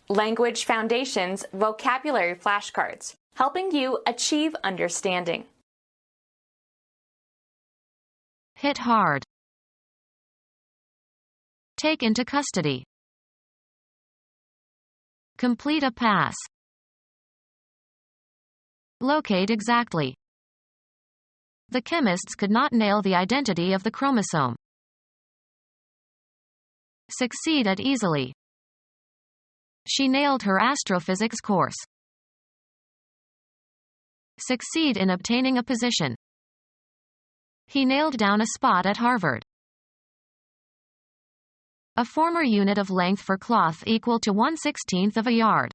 Language Foundations Vocabulary Flashcards, helping you achieve understanding. Hit hard. Take into custody. Complete a pass. Locate exactly. The chemists could not nail the identity of the chromosome. Succeed at easily. She nailed her astrophysics course. Succeed in obtaining a position. He nailed down a spot at Harvard. A former unit of length for cloth equal to 1/16 of a yard.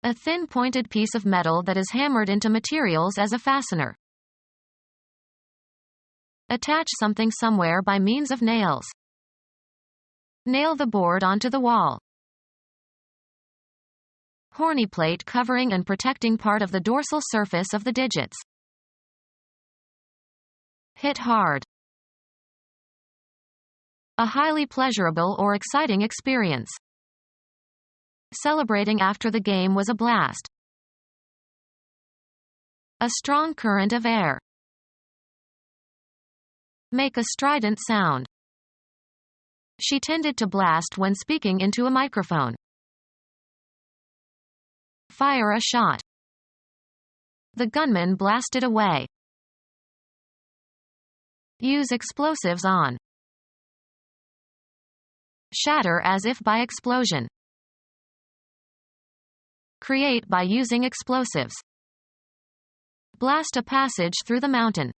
A thin pointed piece of metal that is hammered into materials as a fastener. Attach something somewhere by means of nails. Nail the board onto the wall. Horny plate covering and protecting part of the dorsal surface of the digits. Hit hard. A highly pleasurable or exciting experience. Celebrating after the game was a blast. A strong current of air. Make a strident sound. She tended to blast when speaking into a microphone. Fire a shot. The gunman blasted away. Use explosives on. Shatter as if by explosion. Create by using explosives. Blast a passage through the mountain.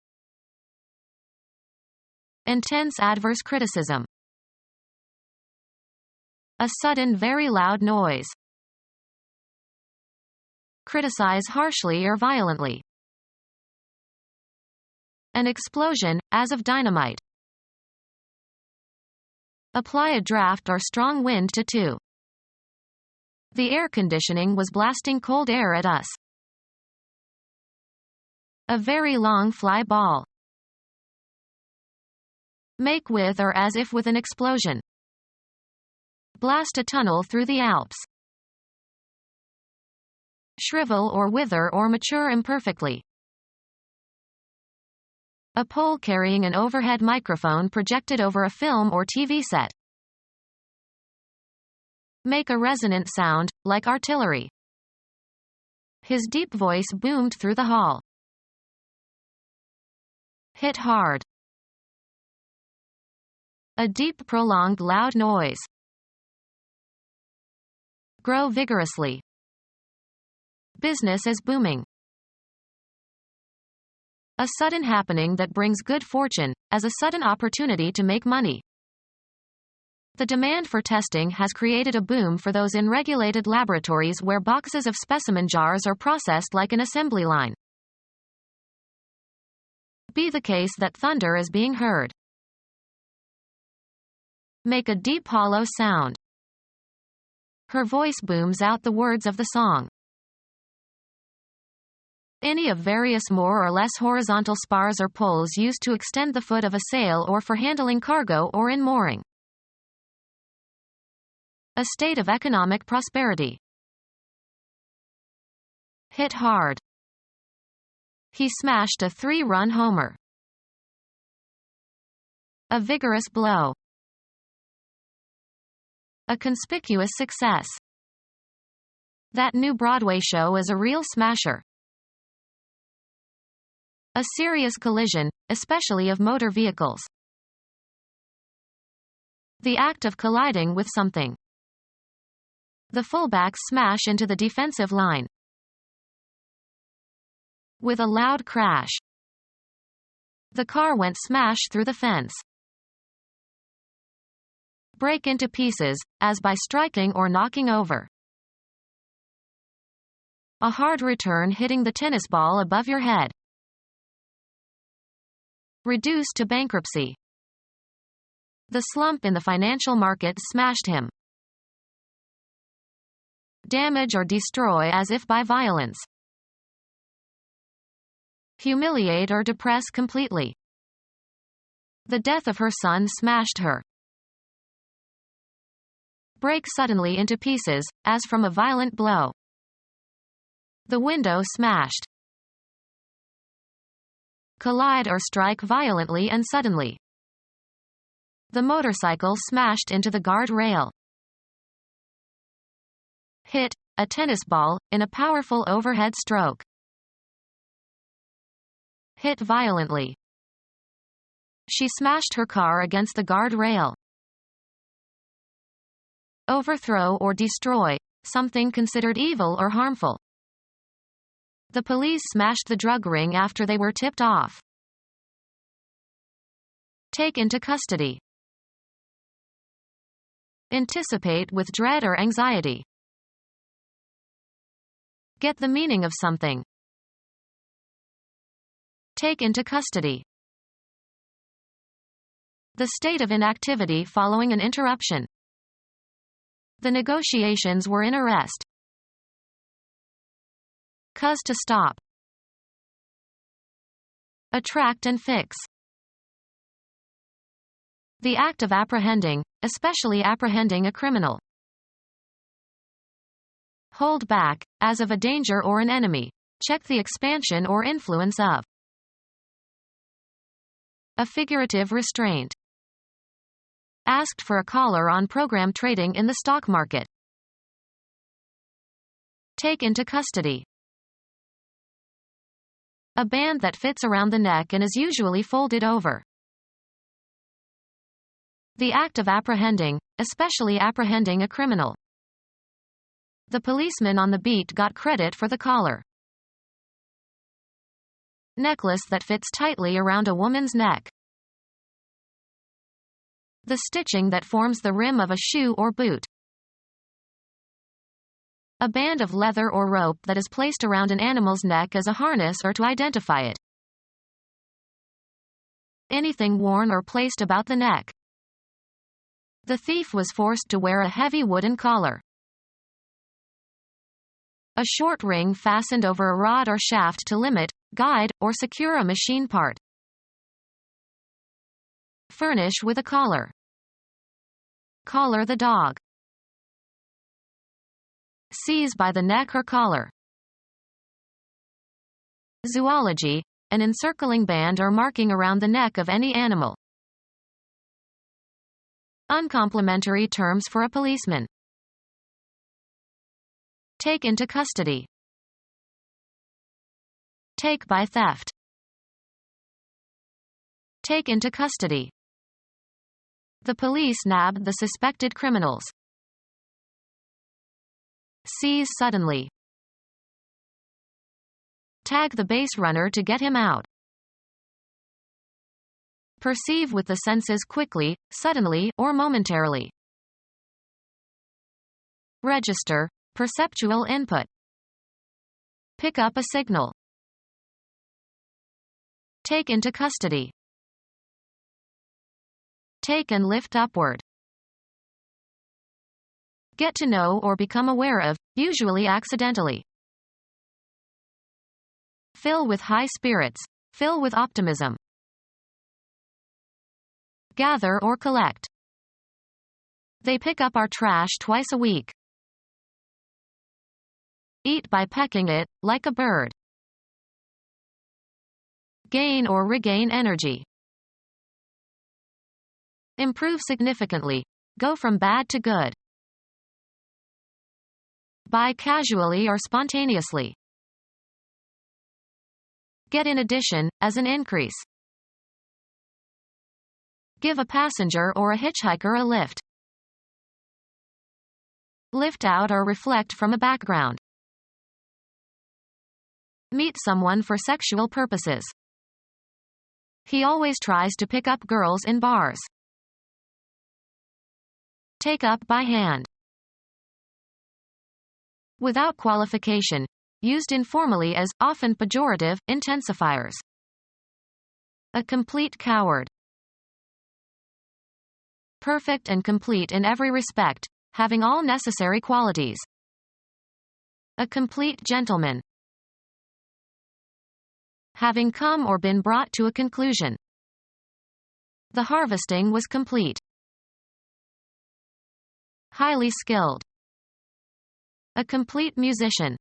Intense adverse criticism. A sudden very loud noise. Criticize harshly or violently. An explosion, as of dynamite. Apply a draft or strong wind to 2. The air conditioning was blasting cold air at us. A very long fly ball. Make with or as if with an explosion. Blast a tunnel through the Alps. Shrivel or wither or mature imperfectly. A pole carrying an overhead microphone projected over a film or TV set. Make a resonant sound, like artillery. His deep voice boomed through the hall. Hit hard. A deep, prolonged, loud noise. Grow vigorously. Business is booming. A sudden happening that brings good fortune, as a sudden opportunity to make money. The demand for testing has created a boom for those in regulated laboratories where boxes of specimen jars are processed like an assembly line. Be the case that thunder is being heard. Make a deep hollow sound. Her voice booms out the words of the song. Any of various more or less horizontal spars or poles used to extend the foot of a sail or for handling cargo or in mooring. A state of economic prosperity. Hit hard. He smashed a 3-run homer. A vigorous blow. A conspicuous success. That new Broadway show is a real smasher. A serious collision, especially of motor vehicles. The act of colliding with something. The fullbacks smash into the defensive line. With a loud crash. The car went smash through the fence. Break into pieces, as by striking or knocking over. A hard return hitting the tennis ball above your head. Reduced to bankruptcy. The slump in the financial market smashed him. Damage or destroy as if by violence. Humiliate or depress completely. The death of her son smashed her. Break suddenly into pieces, as from a violent blow. The window smashed. Collide or strike violently and suddenly. The motorcycle smashed into the guard rail. Hit, a tennis ball, in a powerful overhead stroke. Hit violently. She smashed her car against the guard rail. Overthrow or destroy, something considered evil or harmful. The police smashed the drug ring after they were tipped off. Take into custody. Anticipate with dread or anxiety. Get the meaning of something. Take into custody. The state of inactivity following an interruption. The negotiations were in arrest. Cause to stop. Attract and fix. The act of apprehending, especially apprehending a criminal. Hold back, as of a danger or an enemy. Check the expansion or influence of. A figurative restraint. Asked for a caller on program trading in the stock market. Take into custody. A band that fits around the neck and is usually folded over. The act of apprehending, especially apprehending a criminal. The policeman on the beat got credit for the collar. Necklace that fits tightly around a woman's neck. The stitching that forms the rim of a shoe or boot. A band of leather or rope that is placed around an animal's neck as a harness or to identify it. Anything worn or placed about the neck. The thief was forced to wear a heavy wooden collar. A short ring fastened over a rod or shaft to limit, guide, or secure a machine part. Furnish with a collar. Collar the dog. Seize by the neck or collar. Zoology, an encircling band or marking around the neck of any animal. Uncomplimentary terms for a policeman. Take into custody. Take by theft. Take into custody. The police nabbed the suspected criminals. Seize suddenly. Tag the base runner to get him out. Perceive with the senses quickly, suddenly, or momentarily. Register, perceptual input. Pick up a signal. Take into custody. Take and lift upward. Get to know or become aware of, usually accidentally. Fill with high spirits. Fill with optimism. Gather or collect. They pick up our trash twice a week. Eat by pecking it, like a bird. Gain or regain energy. Improve significantly. Go from bad to good. Buy casually or spontaneously. Get in addition, as an increase. Give a passenger or a hitchhiker a lift. Lift out or reflect from a background. Meet someone for sexual purposes. He always tries to pick up girls in bars. Take up by hand. Without qualification. Used informally as, often pejorative, intensifiers. A complete coward. Perfect and complete in every respect, having all necessary qualities. A complete gentleman. Having come or been brought to a conclusion. The harvesting was complete. Highly skilled. A complete musician.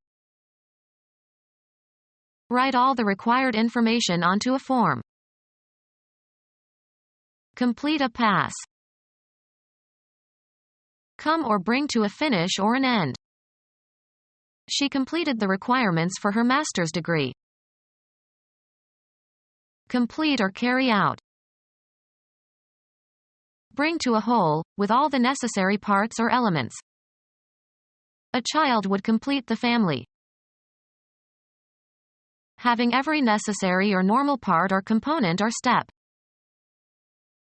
Write all the required information onto a form. Complete a pass. Come or bring to a finish or an end. She completed the requirements for her master's degree. Complete or carry out. Bring to a whole, with all the necessary parts or elements. A child would complete the family. Having every necessary or normal part or component or step.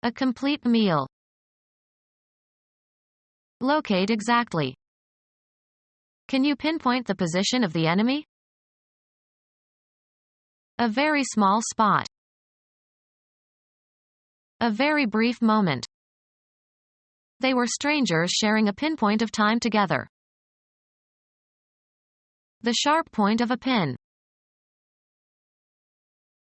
A complete meal. Locate exactly. Can you pinpoint the position of the enemy? A very small spot. A very brief moment. They were strangers sharing a pinpoint of time together. The sharp point of a pin.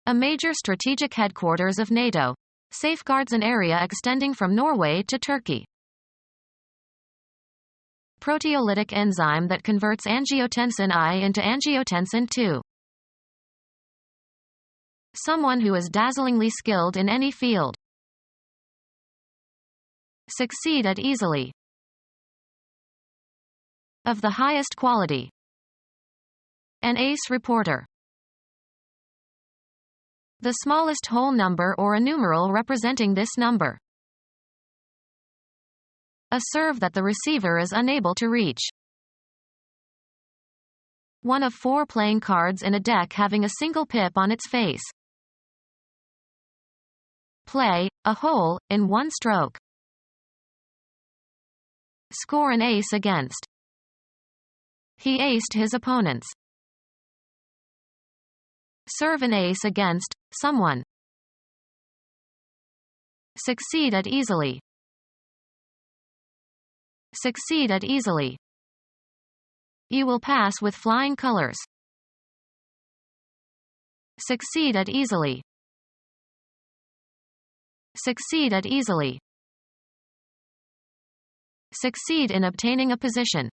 A major strategic headquarters of NATO. Safeguards an area extending from Norway to Turkey. Proteolytic enzyme that converts angiotensin I into angiotensin II. Someone who is dazzlingly skilled in any field. Succeed at easily. Of the highest quality. An ace reporter. The smallest whole number or a numeral representing this number. A serve that the receiver is unable to reach. One of 4 playing cards in a deck having a single pip on its face. Play, a hole, in 1 stroke. Score an ace against. He aced his opponents. Serve an ace against someone. Succeed at easily. Succeed at easily. You will pass with flying colors. Succeed at easily. Succeed at easily. Succeed in obtaining a position.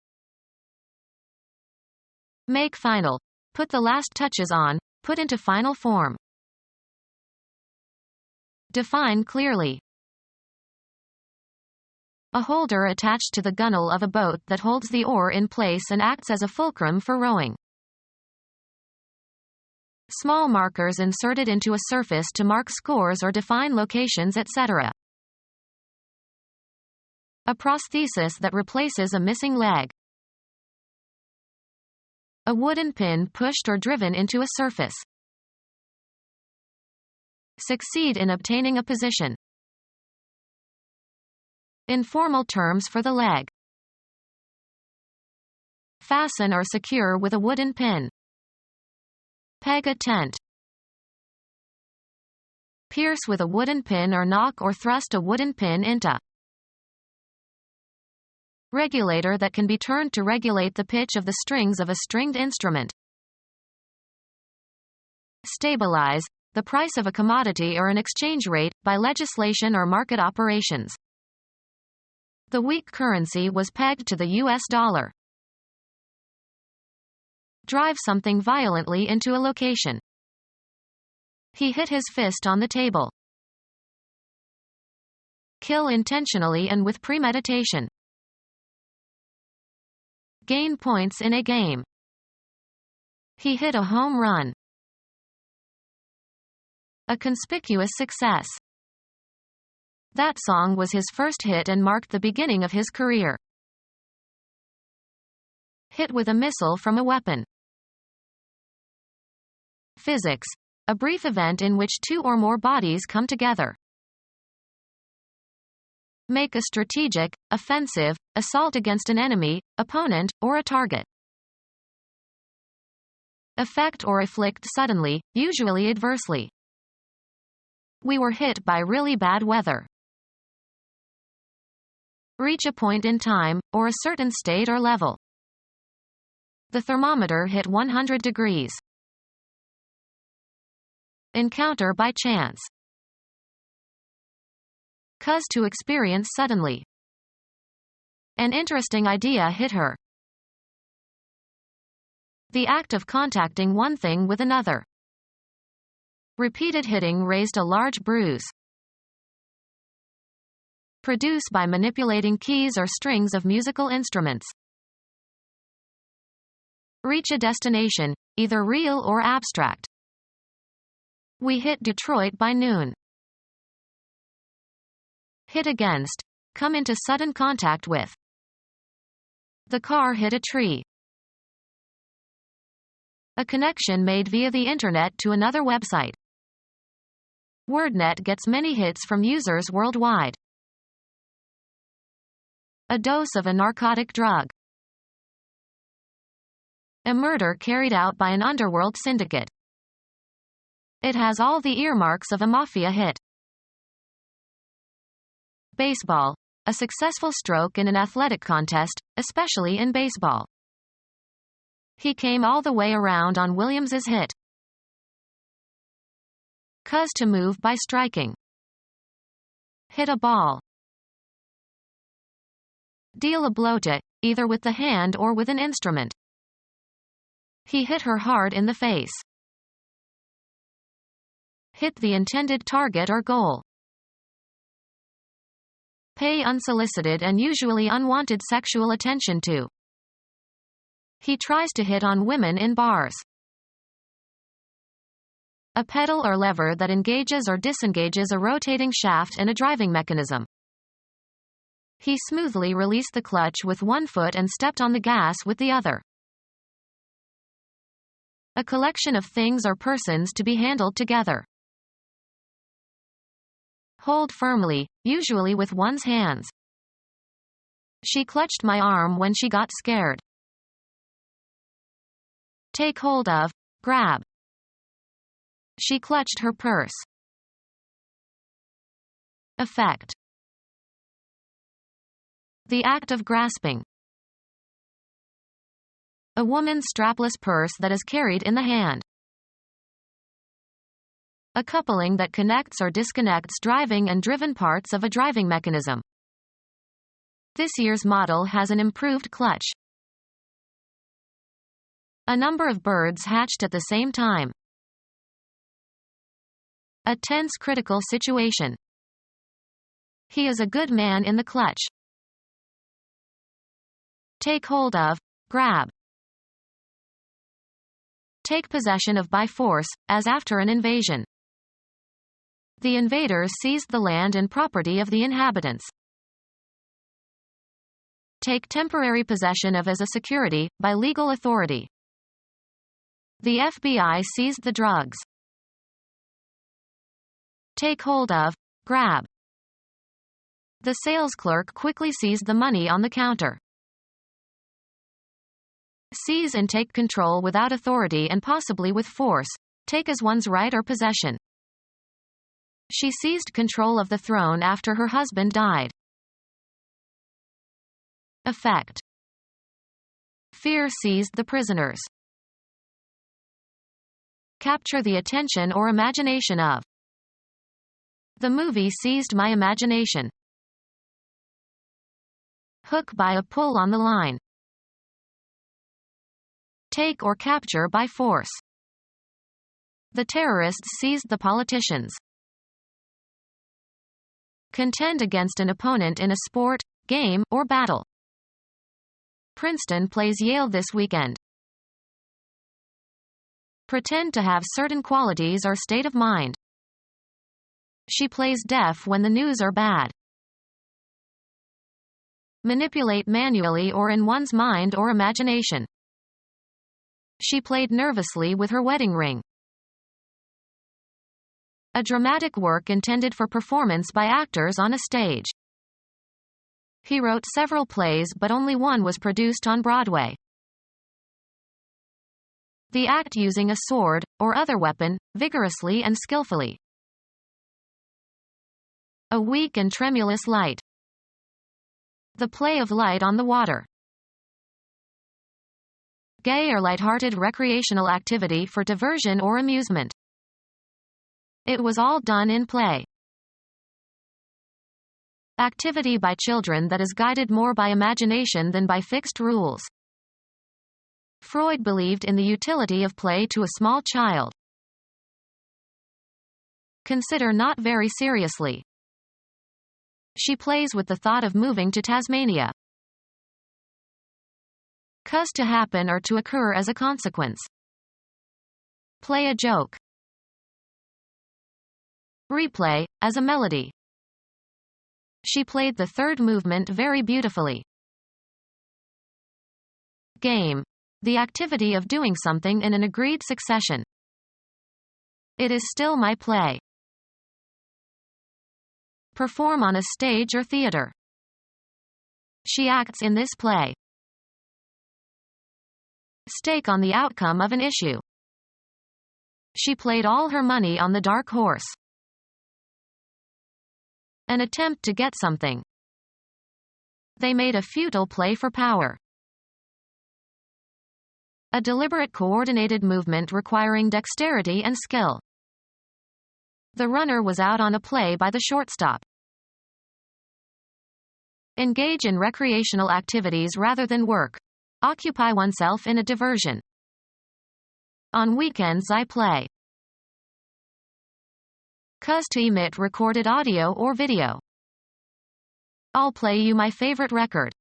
Make final. Put the last touches on, put into final form. Define clearly. A holder attached to the gunwale of a boat that holds the oar in place and acts as a fulcrum for rowing. Small markers inserted into a surface to mark scores or define locations, etc. A prosthesis that replaces a missing leg. A wooden pin pushed or driven into a surface. Succeed in obtaining a position. Informal terms for the leg. Fasten or secure with a wooden pin. Peg a tent. Pierce with a wooden pin or knock or thrust a wooden pin into. Regulator that can be turned to regulate the pitch of the strings of a stringed instrument. Stabilize, the price of a commodity or an exchange rate, by legislation or market operations. The weak currency was pegged to the US dollar. Drive something violently into a location. He hit his fist on the table. Kill intentionally and with premeditation. Gain points in a game. He hit a home run. A conspicuous success. That song was his first hit and marked the beginning of his career. Hit with a missile from a weapon. Physics. A brief event in which 2 or more bodies come together. Make a strategic, offensive, assault against an enemy, opponent, or a target. Affect or afflict suddenly, usually adversely. We were hit by really bad weather. Reach a point in time, or a certain state or level. The thermometer hit 100 degrees. Encounter by chance. Cause to experience suddenly. An interesting idea hit her. The act of contacting one thing with another. Repeated hitting raised a large bruise. Produce by manipulating keys or strings of musical instruments. Reach a destination, either real or abstract. We hit Detroit by noon. Hit against. Come into sudden contact with. The car hit a tree. A connection made via the internet to another website. WordNet gets many hits from users worldwide. A dose of a narcotic drug. A murder carried out by an underworld syndicate. It has all the earmarks of a mafia hit. Baseball. A successful stroke in an athletic contest, especially in baseball. He came all the way around on Williams's hit. Cuz to move by striking. Hit a ball. Deal a blow to, either with the hand or with an instrument. He hit her hard in the face. Hit the intended target or goal. Pay unsolicited and usually unwanted sexual attention to. He tries to hit on women in bars. A pedal or lever that engages or disengages a rotating shaft and a driving mechanism. He smoothly released the clutch with one foot and stepped on the gas with the other. A collection of things or persons to be handled together. Hold firmly, usually with one's hands. She clutched my arm when she got scared. Take hold of, grab. She clutched her purse. Effect. The act of grasping. A woman's strapless purse that is carried in the hand. A coupling that connects or disconnects driving and driven parts of a driving mechanism. This year's model has an improved clutch. A number of birds hatched at the same time. A tense critical situation. He is a good man in the clutch. Take hold of, grab. Take possession of by force, as after an invasion. The invaders seized the land and property of the inhabitants. Take temporary possession of as a security, by legal authority. The FBI seized the drugs. Take hold of, grab. The sales clerk quickly seized the money on the counter. Seize and take control without authority and possibly with force, take as one's right or possession. She seized control of the throne after her husband died. Effect. Fear seized the prisoners. Capture the attention or imagination of. The movie seized my imagination. Hook by a pull on the line. Take or capture by force. The terrorists seized the politicians. Contend against an opponent in a sport, game, or battle. Princeton plays Yale this weekend. Pretend to have certain qualities or state of mind. She plays deaf when the news are bad. Manipulate manually or in one's mind or imagination. She played nervously with her wedding ring. A dramatic work intended for performance by actors on a stage. He wrote several plays but only one was produced on Broadway. The act using a sword, or other weapon, vigorously and skillfully. A weak and tremulous light. The play of light on the water. Gay or light-hearted recreational activity for diversion or amusement. It was all done in play. Activity by children that is guided more by imagination than by fixed rules. Freud believed in the utility of play to a small child. Consider not very seriously. She plays with the thought of moving to Tasmania. Cause to happen or to occur as a consequence. Play a joke. Replay, as a melody. She played the third movement very beautifully. Game. The activity of doing something in an agreed succession. It is still my play. Perform on a stage or theater. She acts in this play. Stake on the outcome of an issue. She played all her money on the dark horse. An attempt to get something. They made a futile play for power. A deliberate coordinated movement requiring dexterity and skill. The runner was out on a play by the shortstop. Engage in recreational activities rather than work. Occupy oneself in a diversion. On weekends I play. Cause to emit recorded audio or video. I'll play you my favorite record.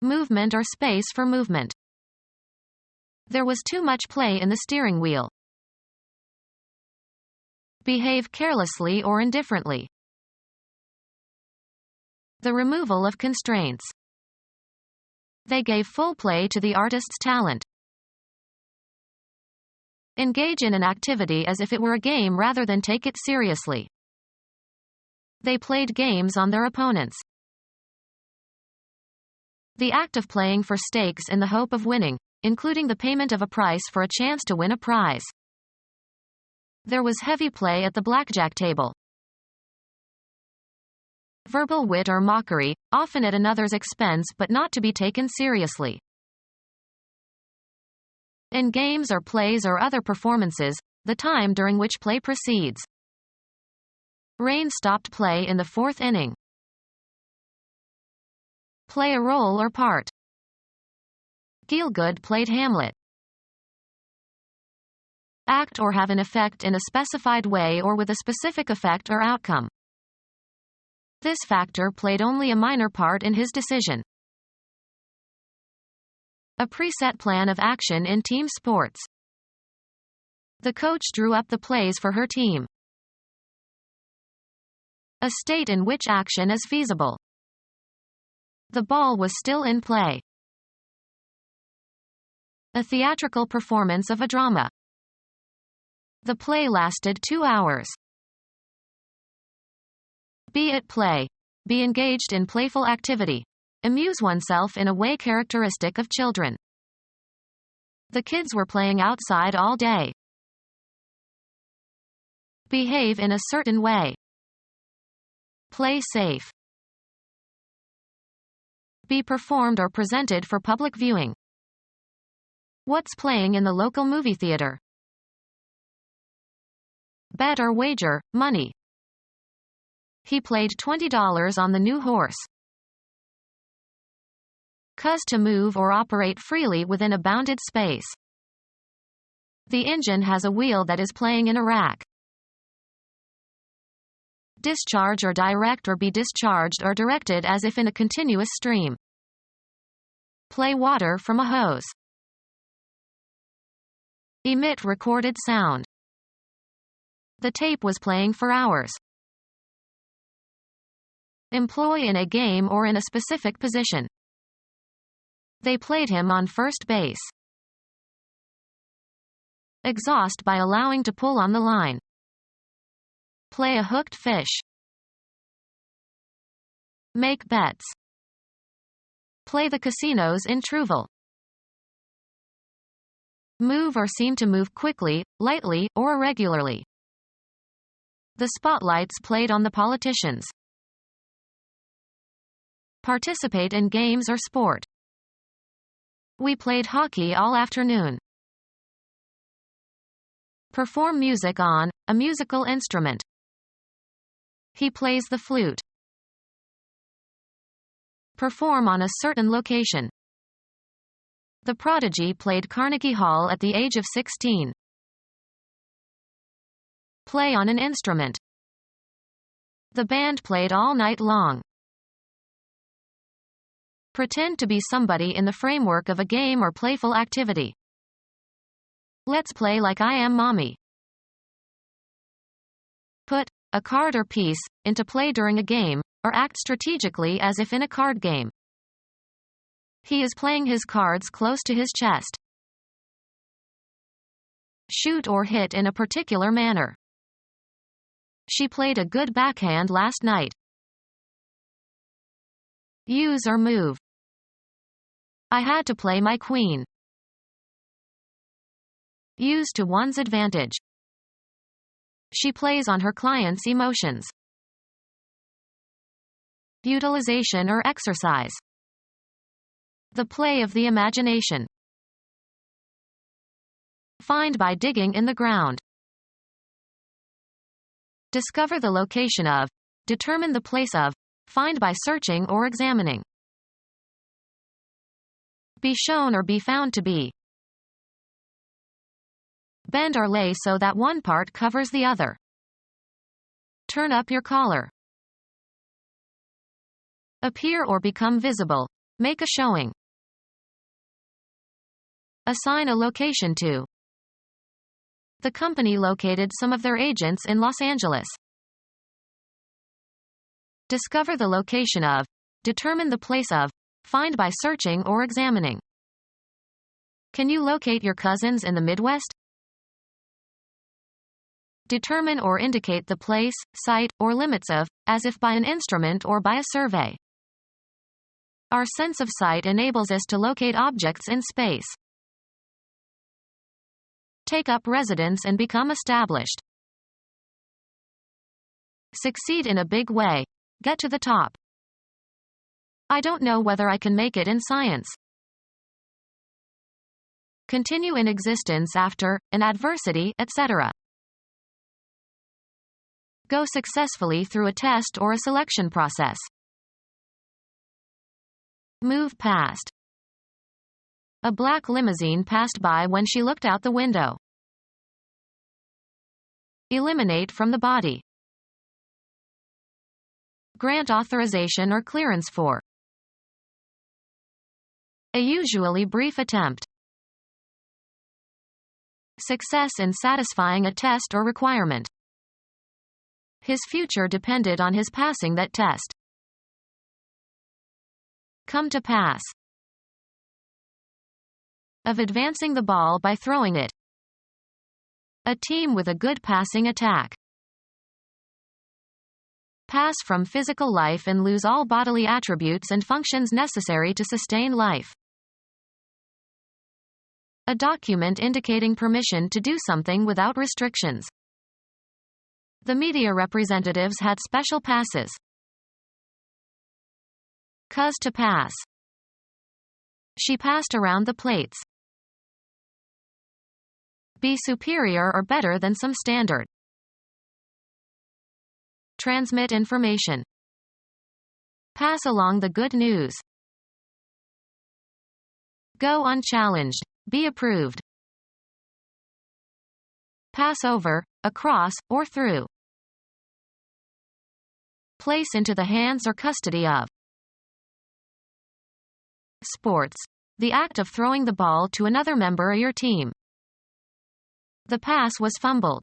Movement or space for movement. There was too much play in the steering wheel. Behave carelessly or indifferently. The removal of constraints. They gave full play to the artist's talent. Engage in an activity as if it were a game rather than take it seriously. They played games on their opponents. The act of playing for stakes in the hope of winning, including the payment of a price for a chance to win a prize. There was heavy play at the blackjack table. Verbal wit or mockery, often at another's expense but not to be taken seriously. In games or plays or other performances, the time during which play proceeds. Rain stopped play in the fourth inning. Play a role or part. Gielgud played Hamlet. Act or have an effect in a specified way or with a specific effect or outcome. This factor played only a minor part in his decision. A preset plan of action in team sports. The coach drew up the plays for her team. A state in which action is feasible. The ball was still in play. A theatrical performance of a drama. The play lasted 2 hours. Be at play. Be engaged in playful activity. Amuse oneself in a way characteristic of children. The kids were playing outside all day. Behave in a certain way. Play safe. Be performed or presented for public viewing. What's playing in the local movie theater? Bet or wager, money. He played $20 on the new horse. Cause to move or operate freely within a bounded space. The engine has a wheel that is playing in a rack. Discharge or direct or be discharged or directed as if in a continuous stream. Play water from a hose. Emit recorded sound. The tape was playing for hours. Employ in a game or in a specific position. They played him on first base. Exhaust by allowing to pull on the line. Play a hooked fish. Make bets. Play the casinos in Trouville. Move or seem to move quickly, lightly, or irregularly. The spotlights played on the politicians. Participate in games or sport. We played hockey all afternoon. Perform music on a musical instrument. He plays the flute. Perform on a certain location. The prodigy played Carnegie Hall at the age of 16. Play on an instrument. The band played all night long. Pretend to be somebody in the framework of a game or playful activity. Let's play like I am mommy. Put a card or piece into play during a game, or act strategically as if in a card game. He is playing his cards close to his chest. Shoot or hit in a particular manner. She played a good backhand last night. Use or move. I had to play my queen. Use to one's advantage. She plays on her client's emotions. Utilization or exercise. The play of the imagination. Find by digging in the ground. Discover the location of. Determine the place of. Find by searching or examining. Be shown or be found to be. Bend or lay so that one part covers the other. Turn up your collar. Appear or become visible. Make a showing. Assign a location to. The company located some of their agents in Los Angeles. Discover the location of. Determine the place of. Find by searching or examining. Can you locate your cousins in the Midwest? Determine or indicate the place, site, or limits of, as if by an instrument or by a survey. Our sense of sight enables us to locate objects in space. Take up residence and become established. Succeed in a big way. Get to the top. I don't know whether I can make it in science. Continue in existence after an adversity, etc. Go successfully through a test or a selection process. Move past. A black limousine passed by when she looked out the window. Eliminate from the body. Grant authorization or clearance for. A usually brief attempt. Success in satisfying a test or requirement. His future depended on his passing that test. Come to pass. Of advancing the ball by throwing it. A team with a good passing attack. Pass from physical life and lose all bodily attributes and functions necessary to sustain life. A document indicating permission to do something without restrictions. The media representatives had special passes. Cause to pass. She passed around the plates. Be superior or better than some standard. Transmit information. Pass along the good news. Go unchallenged. Be approved. Pass over, across, or through. Place into the hands or custody of. Sports. The act of throwing the ball to another member of your team. The pass was fumbled.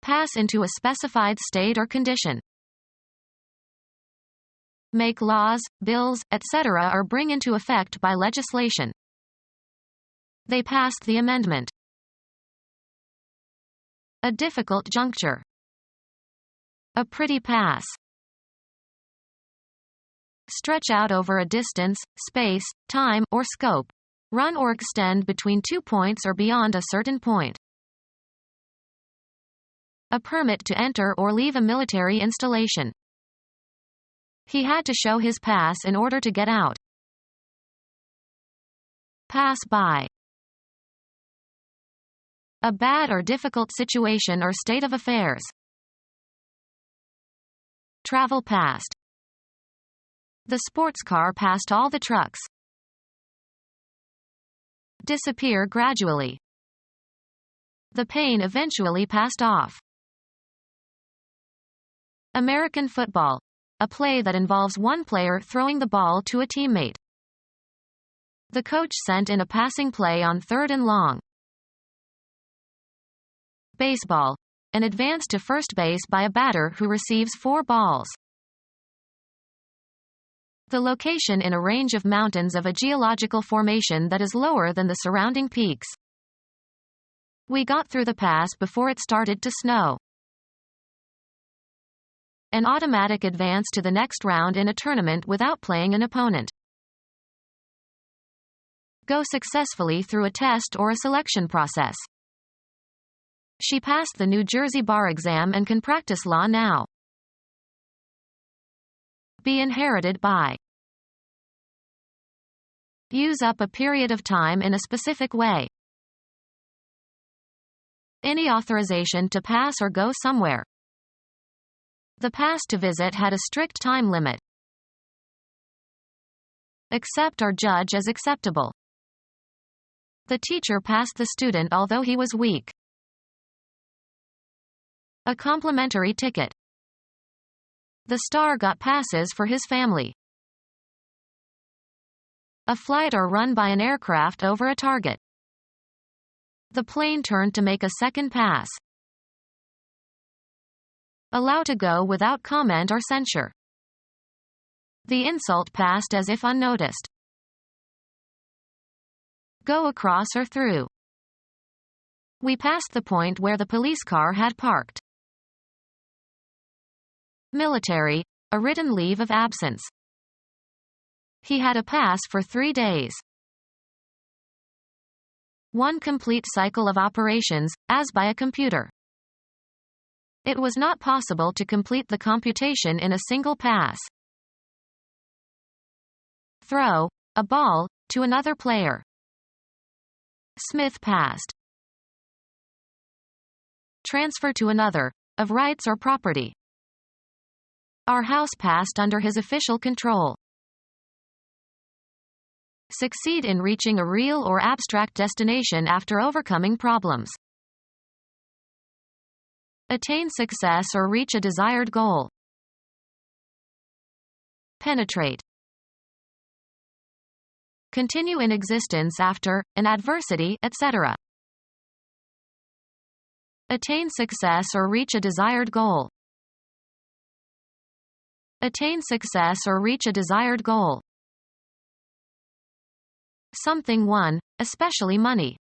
Pass into a specified state or condition. Make laws, bills, etc. or bring into effect by legislation. They passed the amendment. A difficult juncture. A pretty pass. Stretch out over a distance, space, time, or scope. Run or extend between 2 points or beyond a certain point. A permit to enter or leave a military installation. He had to show his pass in order to get out. Pass by. A bad or difficult situation or state of affairs. Travel past. The sports car passed all the trucks. Disappear gradually. The pain eventually passed off. American football. A play that involves one player throwing the ball to a teammate. The coach sent in a passing play on 3rd and long. Baseball. An advance to first base by a batter who receives 4 balls. The location in a range of mountains of a geological formation that is lower than the surrounding peaks. We got through the pass before it started to snow. An automatic advance to the next round in a tournament without playing an opponent. Go successfully through a test or a selection process. She passed the New Jersey bar exam and can practice law now. Be inherited by. Use up a period of time in a specific way. Any authorization to pass or go somewhere. The pass to visit had a strict time limit. Accept or judge as acceptable. The teacher passed the student although he was weak. A complimentary ticket. The star got passes for his family. A flight or run by an aircraft over a target. The plane turned to make a second pass. Allow to go without comment or censure. The insult passed as if unnoticed. Go across or through. We passed the point where the police car had parked. Military, a written leave of absence. He had a pass for 3 days. One complete cycle of operations, as by a computer. It was not possible to complete the computation in a single pass. Throw a ball to another player. Smith passed. Transfer to another, of rights or property. Our house passed under his official control. Succeed in reaching a real or abstract destination after overcoming problems. Attain success or reach a desired goal. Penetrate. Continue in existence after an adversity, etc. Attain success or reach a desired goal. Attain success or reach a desired goal. Something won, especially money.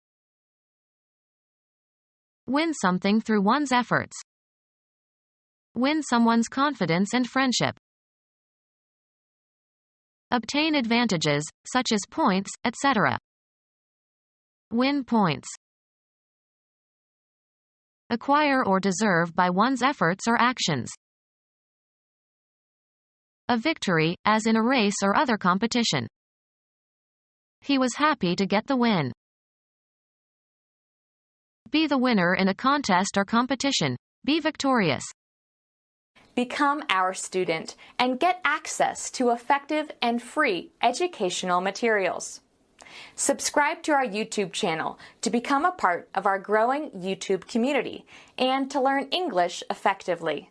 Win something through one's efforts. Win someone's confidence and friendship. Obtain advantages, such as points, etc. Win points. Acquire or deserve by one's efforts or actions. A victory, as in a race or other competition. He was happy to get the win. Be the winner in a contest or competition. Be victorious. Become our student and get access to effective and free educational materials. Subscribe to our YouTube channel to become a part of our growing YouTube community and to learn English effectively.